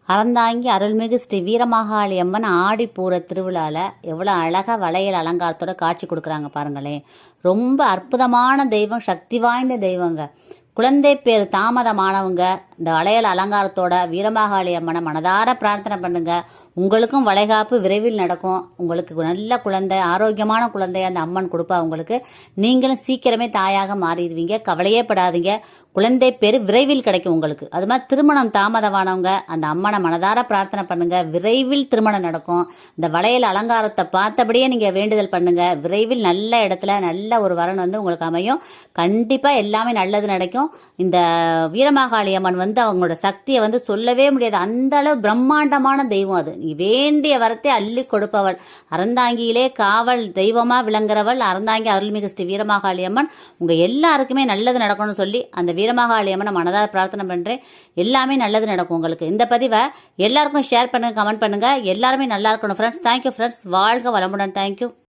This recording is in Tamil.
அறந்தாங்கி அருள்மிகு ஸ்ரீ வீரமாகாளி அம்மன் ஆடிப்பூர திருவிழாவில் எவ்வளோ அழகாக வளையல் அலங்காரத்தோட காட்சி கொடுக்குறாங்க பாருங்களேன். ரொம்ப அற்புதமான தெய்வம், சக்தி வாய்ந்த தெய்வங்க. குழந்தை பேர் தாமதமானவங்க இந்த வளையல் அலங்காரத்தோட வீரமாகாளி அம்மனை மனதார பிரார்த்தனை பண்ணுங்க. உங்களுக்கும் வளைகாப்பு விரைவில் நடக்கும். உங்களுக்கு நல்ல குழந்தை, ஆரோக்கியமான குழந்தைய அந்த அம்மன் கொடுப்பா உங்களுக்கு. நீங்களும் சீக்கிரமே தாயாக மாறிடுவீங்க. கவலையே படாதீங்க. குழந்தை பேர் விரைவில் கிடைக்கும் உங்களுக்கு. அது மாதிரி திருமணம் தாமதமானவங்க அந்த அம்மனை மனதார பிரார்த்தனை பண்ணுங்க. விரைவில் திருமணம் நடக்கும். இந்த வளையல் அலங்காரத்தை பார்த்தபடியே நீங்க வேண்டுதல் பண்ணுங்க. விரைவில் நல்ல இடத்துல நல்ல ஒரு வரன் வந்து உங்களுக்கு அமையும். கண்டிப்பா எல்லாமே நல்லது நடக்கும். இந்த வீரமாகாளி அம்மன் வந்து அவங்களோட சக்தியை வந்து சொல்லவே முடியாது. அந்த அளவு பிரம்மாண்டமான தெய்வம் அது. நீ வேண்டிய வரத்தை அள்ளி கொடுப்பவள். அறந்தாங்கியிலே காவல் தெய்வமா விளங்குறவள் அறந்தாங்கி அருள்மிகு ஸ்ரீ வீரமாகாளி அம்மன். உங்க எல்லாருக்குமே நல்லது நடக்கணும்னு சொல்லி அந்த வீரமாகாளி அம்மனை மனதார பிரார்த்தனை பண்றேன். எல்லாமே நல்லது நடக்கும் உங்களுக்கு. இந்த பதிவை எல்லாருக்கும் ஷேர் பண்ணுங்க, கமெண்ட் பண்ணுங்க. எல்லாருமே நல்லா இருக்கணும் ஃப்ரெண்ட்ஸ். Thank you friends. வாழ்க வளமுடன். தேங்க்யூ.